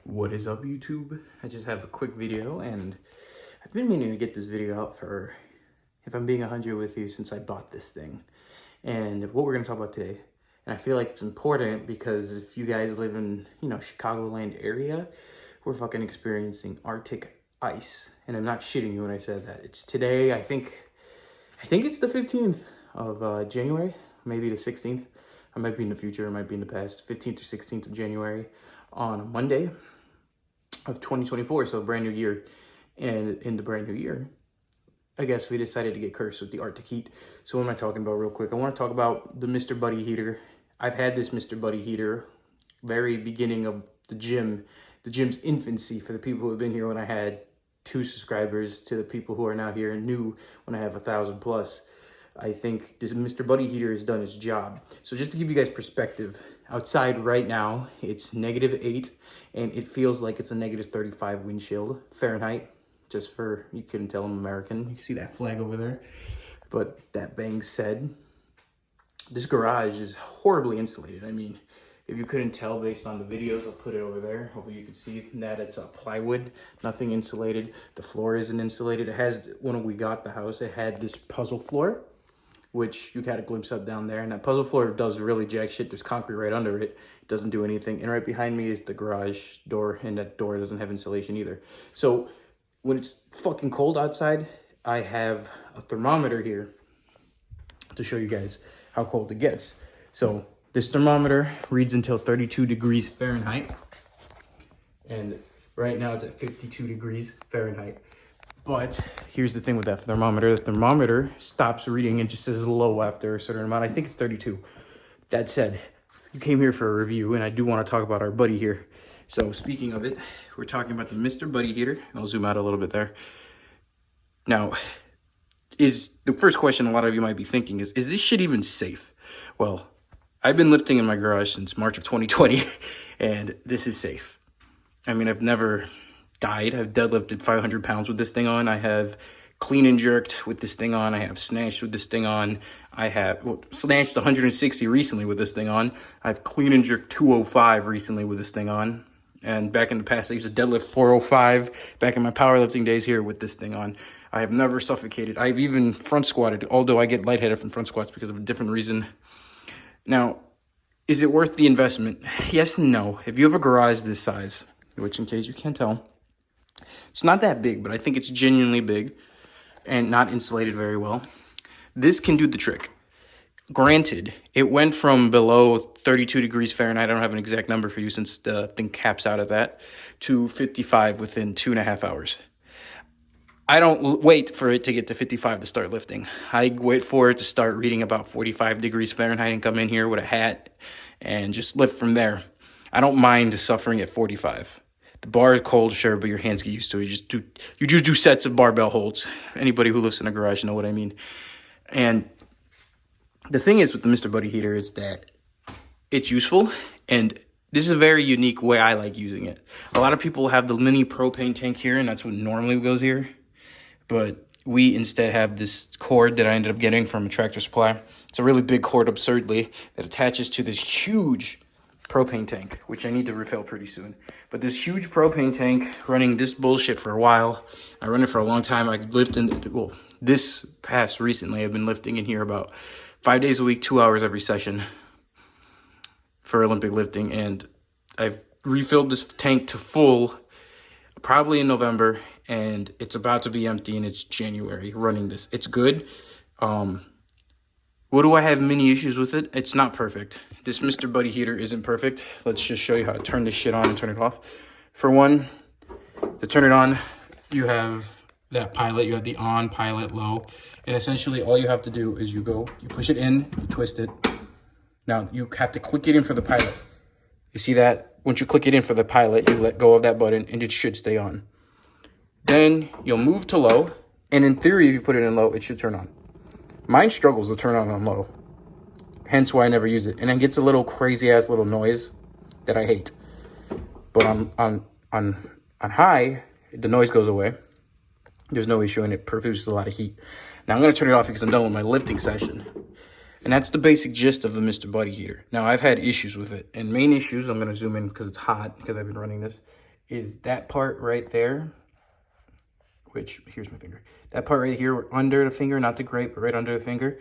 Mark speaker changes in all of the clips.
Speaker 1: What is up, YouTube? I just have a quick video, and I've been meaning to get this video out for, if I'm being 100 with you, since I bought this thing. And what we're going to talk about today, and I feel like it's important because if you guys live in, Chicagoland area, we're fucking experiencing Arctic ice. And I'm not shitting you when I said that. It's today, I think it's the 15th of January, maybe the 16th. I might be in the future, I might be in the past. 15th or 16th of January on a Monday of 2024, so brand new year. And in the brand new year, I guess we decided to get cursed with the Arctic heat. So what am I talking about real quick? I want to talk about the Mr. Buddy heater. I've had this Mr. Buddy heater very beginning of the gym's infancy, for the people who have been here when I had 2 subscribers to the people who are now here and new when I have 1,000 plus. I think this Mr. Buddy heater has done its job. So just to give you guys perspective, outside right now, it's -8, and it feels like it's a -35 wind chill Fahrenheit. Just for, you couldn't tell I'm American. You see that flag over there. But that being said, this garage is horribly insulated. I mean, if you couldn't tell based on the videos, I'll put it over there. Hopefully you can see that it's plywood, nothing insulated. The floor isn't insulated. It has, when we got the house, it had this puzzle floor, which you had a glimpse of down there. And that puzzle floor does really jack shit. There's concrete right under it. It doesn't do anything. And right behind me is the garage door, and that door doesn't have insulation either. So when it's fucking cold outside, I have a thermometer here to show you guys how cold it gets. So this thermometer reads until 32 degrees Fahrenheit. And right now it's at 52 degrees Fahrenheit. But here's the thing with that thermometer. The thermometer stops reading and just says low after a certain amount. I think it's 32. That said, you came here for a review, and I do want to talk about our buddy here. So speaking of it, we're talking about the Mr. Buddy heater. I'll zoom out a little bit there. Now, is the first question a lot of you might be thinking is this shit even safe? Well, I've been lifting in my garage since March of 2020, and this is safe. I mean, I've never died. I've deadlifted 500 pounds with this thing on. I have clean and jerked with this thing on. I have snatched with this thing on. I have snatched 160 recently with this thing on. I've clean and jerked 205 recently with this thing on. And back in the past, I used to deadlift 405 back in my powerlifting days here with this thing on. I have never suffocated. I've even front squatted, although I get lightheaded from front squats because of a different reason. Now, is it worth the investment? Yes and no. If you have a garage this size, which in case you can't tell, it's not that big, but I think it's genuinely big and not insulated very well. This can do the trick. Granted, it went from below 32 degrees Fahrenheit, I don't have an exact number for you since the thing caps out at that, to 55 within 2.5 hours. I don't wait for it to get to 55 to start lifting. I wait for it to start reading about 45 degrees Fahrenheit and come in here with a hat and just lift from there. I don't mind suffering at 45. The bar is cold, sure, but your hands get used to it. You just do sets of barbell holds. Anybody who lives in a garage know what I mean. And the thing is with the Mr. Buddy heater is that it's useful, and this is a very unique way I like using it. A lot of people have the mini propane tank here, and that's what normally goes here. But we instead have this cord that I ended up getting from a Tractor Supply. It's a really big cord, absurdly, that attaches to this huge propane tank, which I need to refill pretty soon. But this huge propane tank running this bullshit for a while. I run it for a long time. I lift in, well, this past recently, I've been lifting in here about 5 days a week, 2 hours every session for Olympic lifting. And I've refilled this tank to full probably in November, and it's about to be empty, and it's January running this. It's good. What do I have many issues with it? It's not perfect. This Mr. Buddy heater isn't perfect. Let's just show you how to turn this shit on and turn it off. For one, to turn it on, you have that pilot. You have the on, pilot, low. And essentially all you have to do is you push it in, you twist it. Now you have to click it in for the pilot. You see that? Once you click it in for the pilot, you let go of that button and it should stay on. Then you'll move to low. And in theory, if you put it in low, it should turn on. Mine struggles to turn on low. Hence why I never use it. And it gets a little crazy ass little noise that I hate. But on high, the noise goes away. There's no issue, and it produces a lot of heat. Now I'm going to turn it off because I'm done with my lifting session. And that's the basic gist of the Mr. Buddy heater. Now, I've had issues with it. And main issues, I'm going to zoom in because it's hot, because I've been running this, is that part right there, which, here's my finger. That part right here, under the finger, not the grate, but right under the finger,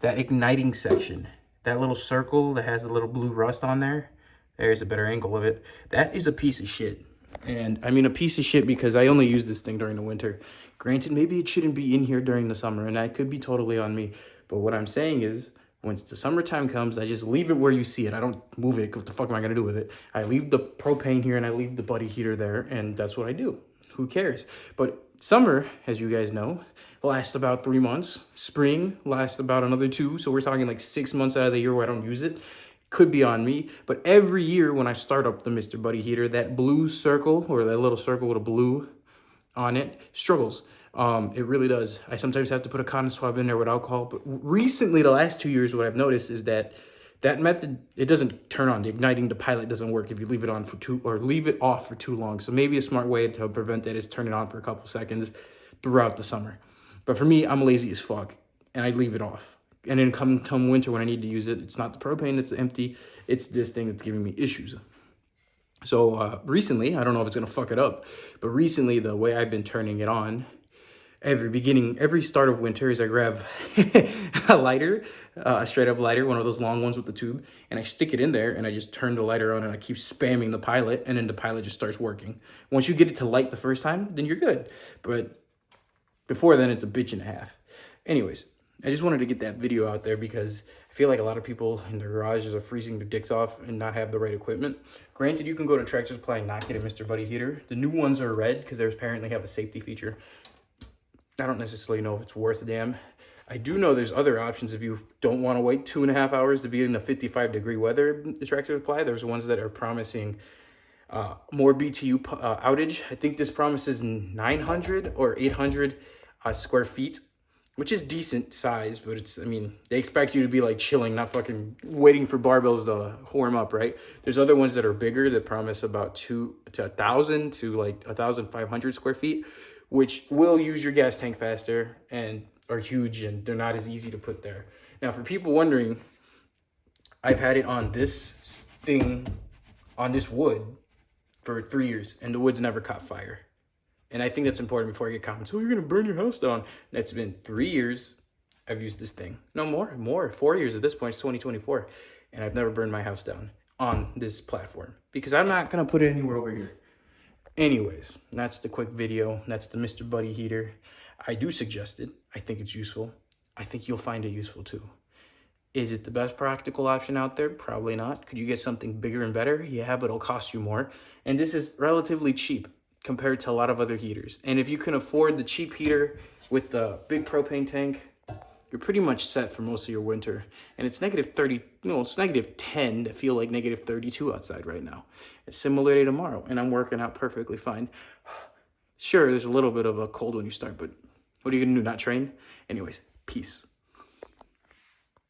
Speaker 1: that igniting section, that little circle that has a little blue rust on there, there's a better angle of it. That is a piece of shit. And I mean a piece of shit because I only use this thing during the winter. Granted, maybe it shouldn't be in here during the summer, and that could be totally on me. But what I'm saying is, once the summertime comes, I just leave it where you see it. I don't move it. What the fuck am I going to do with it? I leave the propane here and I leave the Buddy heater there, and that's what I do. Who cares? But summer, as you guys know, lasts about 3 months. Spring lasts about another 2. So we're talking like 6 months out of the year where I don't use it. Could be on me. But every year when I start up the Mr. Buddy heater, that blue circle, or that little circle with a blue on it, struggles. It really does. I sometimes have to put a cotton swab in there with alcohol. But recently, the last 2 years, what I've noticed is that method, it doesn't turn on. The igniting the pilot doesn't work if you leave it on for leave it off for too long. So maybe a smart way to prevent that is turn it on for a couple seconds throughout the summer. But for me, I'm lazy as fuck, and I leave it off. And then come winter when I need to use it, it's not the propane that's empty. It's this thing that's giving me issues. So recently, I don't know if it's going to fuck it up, but recently the way I've been turning it on, every start of winter is I grab a lighter, a straight up lighter, one of those long ones with the tube, and I stick it in there and I just turn the lighter on and I keep spamming the pilot, and then the pilot just starts working. Once you get it to light the first time, then you're good. But before then, it's a bitch and a half. Anyways, I just wanted to get that video out there because I feel like a lot of people in their garages are freezing their dicks off and not have the right equipment. Granted, you can go to Tractor Supply and not get a Mr. Buddy heater. The new ones are red because they apparently have a safety feature. I don't necessarily know if it's worth a damn. I do know there's other options if you don't want to wait 2.5 hours to be in the 55-degree weather. The Tractor Supply, there's ones that are promising more BTU outage. I think this promises 900 or 800 square feet, which is decent size, but it's, I mean, they expect you to be like chilling, not fucking waiting for barbells to warm up, right? There's other ones that are bigger that promise about 2 to 1,000 to like 1,500 square feet, which will use your gas tank faster and are huge, and they're not as easy to put there. Now, for people wondering, I've had it on this thing, on this wood for 3 years, and the wood's never caught fire. And I think that's important before I get comments, oh, you're going to burn your house down. And it's been 3 years I've used this thing. No, more, 4 years at this point. It's 2024. And I've never burned my house down on this platform because I'm not going to put it anywhere over here. Anyways, that's the quick video. That's the Mr. Buddy heater. I do suggest it. I think it's useful. I think you'll find it useful too. Is it the best practical option out there? Probably not. Could you get something bigger and better? Yeah, but it'll cost you more. And this is relatively cheap compared to a lot of other heaters. And if you can afford the cheap heater with the big propane tank, you're pretty much set for most of your winter. And it's negative 30, it's negative 10 to feel like negative 32 outside right now. It's similar day tomorrow, and I'm working out perfectly fine. Sure, there's a little bit of a cold when you start, but what are you gonna do, not train? Anyways, peace.